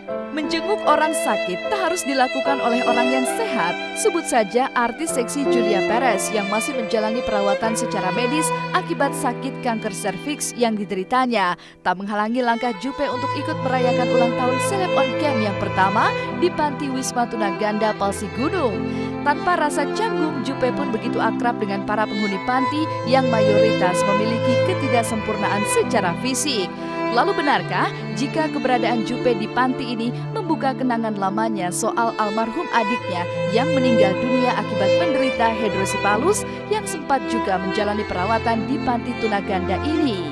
Menjenguk orang sakit tak harus dilakukan oleh orang yang sehat. Sebut saja artis seksi Julia Perez yang masih menjalani perawatan secara medis akibat sakit kanker serviks yang dideritanya. Tak menghalangi langkah Jupe untuk ikut merayakan ulang tahun Celeb on Cam yang pertama di Panti Wisma Tunaganda Palsi Gunung. Tanpa rasa canggung, Jupe pun begitu akrab dengan para penghuni panti yang mayoritas memiliki ketidaksempurnaan secara fisik. Lalu benarkah jika keberadaan Jupe di panti ini membuka kenangan lamanya soal almarhum adiknya yang meninggal dunia akibat menderita hidrosipalus yang sempat juga menjalani perawatan di Panti Tunaganda ini?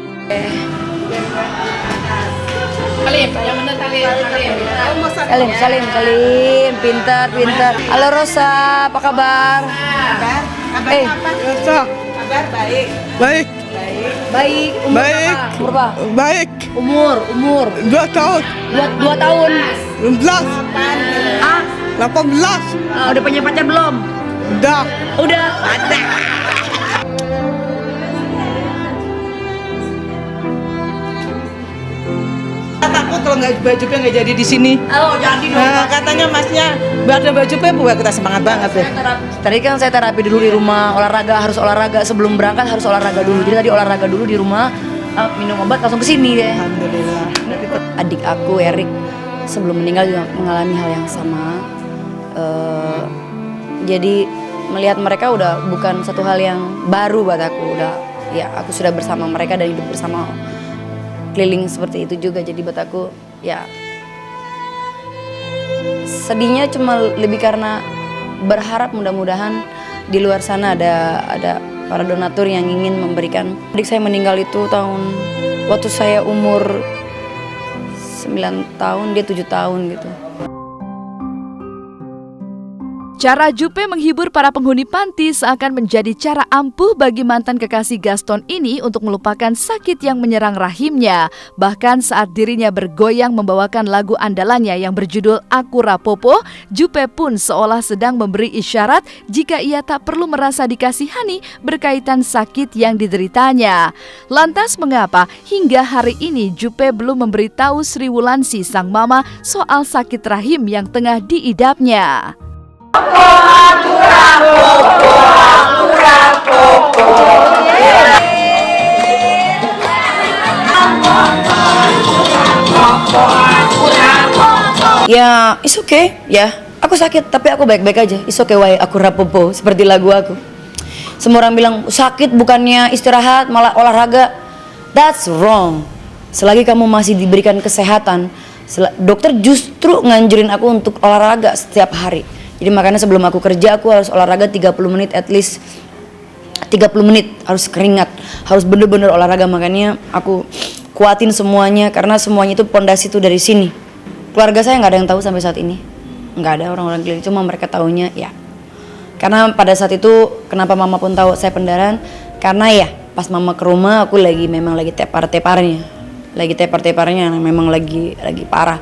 Salim, pintar. Halo Rosa, apa kabar? Kabar apa? Kabar baik. Baik. Umur berapa? Baik. Umur 2 tahun. 2 tahun. 16. 18. Udah punya pacar belum? Udah. Ada. Takut kalau Mbak Jupe nggak jadi di sini. Oh, jadi dong. Nah, katanya masnya ada Mbak Jupe buat kita semangat banget deh. Tadi kan saya terapi dulu di rumah, harus olahraga sebelum berangkat, harus olahraga dulu. Jadi tadi olahraga dulu di rumah, minum obat langsung ke sini deh. Alhamdulillah. Adik aku Erik sebelum meninggal juga mengalami hal yang sama. Jadi melihat mereka udah bukan satu hal yang baru buat aku. Aku sudah bersama mereka dan hidup bersama keliling seperti itu juga. Jadi buat aku sedihnya cuma lebih karena berharap mudah-mudahan di luar sana ada para donatur yang ingin memberikan. Adik saya meninggal itu waktu saya umur 9 tahun, dia 7 tahun gitu. Cara Jupe menghibur para penghuni panti seakan menjadi cara ampuh bagi mantan kekasih Gaston ini untuk melupakan sakit yang menyerang rahimnya. Bahkan saat dirinya bergoyang membawakan lagu andalannya yang berjudul Aku Rapopo, Jupe pun seolah sedang memberi isyarat jika ia tak perlu merasa dikasihani berkaitan sakit yang dideritanya. Lantas mengapa hingga hari ini Jupe belum memberitahu Sri Wulansi sang mama soal sakit rahim yang tengah diidapnya? Ya, it's okay, ya. Aku sakit, tapi aku baik-baik aja. It's okay, why aku rapopo, seperti lagu aku. Semua orang bilang sakit bukannya istirahat, malah olahraga. That's wrong. Selagi kamu masih diberikan kesehatan, dokter justru nganjurin aku untuk olahraga setiap hari. Jadi makanya sebelum aku kerja aku harus olahraga 30 menit at least. 30 menit harus keringat, harus bener-bener olahraga. Makanya aku kuatin semuanya karena semuanya itu pondasi itu dari sini. Keluarga saya nggak ada yang tahu sampai saat ini, nggak ada orang-orang keliling, cuma mereka taunya ya. Karena pada saat itu kenapa mama pun tahu saya pendarahan, karena ya pas mama ke rumah aku memang lagi tepar-teparnya, memang lagi parah.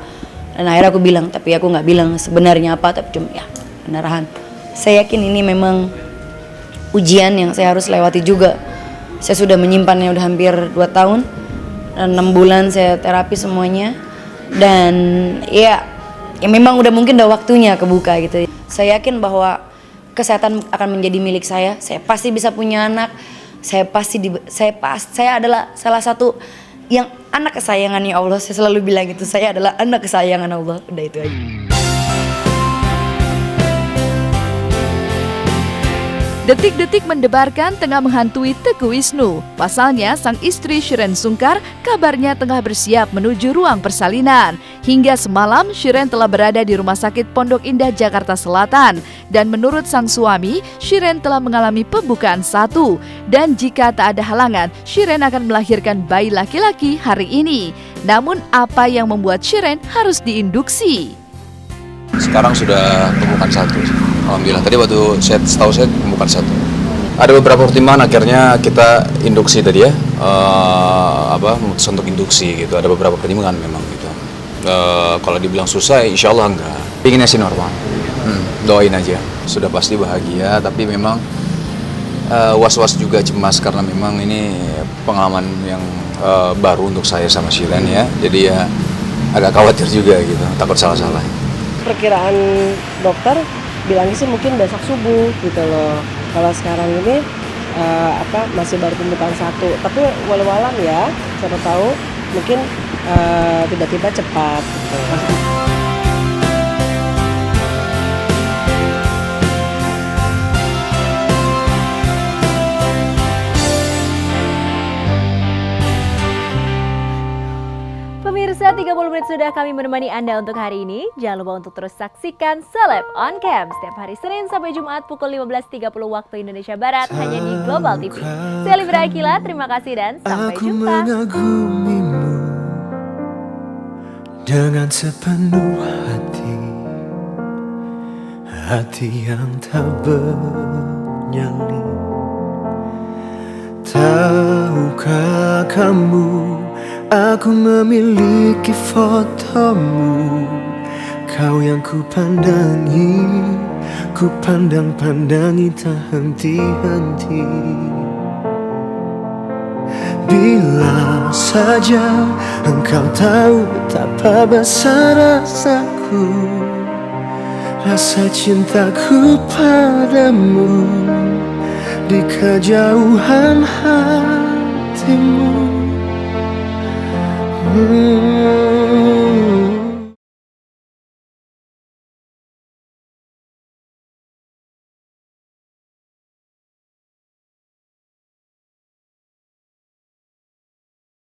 Dan akhirnya aku bilang, tapi aku nggak bilang sebenarnya apa, tapi cuma ya pendarahan. Saya yakin ini memang ujian yang saya harus lewati juga. Saya sudah menyimpannya udah hampir 2 tahun dan 6 bulan saya terapi semuanya. Dan ya memang udah mungkin udah waktunya kebuka gitu. Saya yakin bahwa kesehatan akan menjadi milik saya. Saya pasti bisa punya anak. Saya adalah salah satu yang anak kesayangannya Allah. Saya selalu bilang gitu, saya adalah anak kesayangan Allah. Udah itu aja. Detik-detik mendebarkan tengah menghantui Teguh Wisnu. Pasalnya, sang istri Shiren Sungkar kabarnya tengah bersiap menuju ruang persalinan. Hingga semalam, Shiren telah berada di Rumah Sakit Pondok Indah, Jakarta Selatan. Dan menurut sang suami, Shiren telah mengalami pembukaan 1. Dan jika tak ada halangan, Shiren akan melahirkan bayi laki-laki hari ini. Namun, apa yang membuat Shiren harus diinduksi? Sekarang sudah pembukaan 1. Alhamdulillah, tadi waktu setahu saya pembukaan 1. Ada beberapa pertimbangan akhirnya kita induksi tadi ya, memutuskan untuk induksi gitu. Ada beberapa pertimbangan memang gitu. Kalau dibilang susah, insya Allah enggak. Pinginnya sih normal. Doain aja. Sudah pasti bahagia, tapi memang was-was juga cemas karena memang ini pengalaman yang baru untuk saya sama Shiren ya. Jadi ya agak khawatir juga gitu, takut salah-salah. Perkiraan dokter bilangnya sih mungkin besok subuh gitu loh. Kalau sekarang ini masih baru pembukaan 1, tapi walau-walam ya, siapa tahu mungkin tiba-tiba cepat gitu. Pemirsa, 30 menit sudah kami menemani Anda untuk hari ini. Jangan lupa untuk terus saksikan Celeb on Cam setiap hari Senin sampai Jumat pukul 15.30 waktu Indonesia Barat hanya di Global TV. Saya Libra Akila, terima kasih dan sampai Aku jumpa. mengagumimu dengan sepenuh hati, hati yang tak bernyali. Tahukah kamu, aku memiliki fotomu. Kau yang ku pandangi, ku pandang-pandangi tak henti-henti. Bila saja engkau tahu betapa besar rasaku, rasa cintaku padamu di kejauhan hatimu.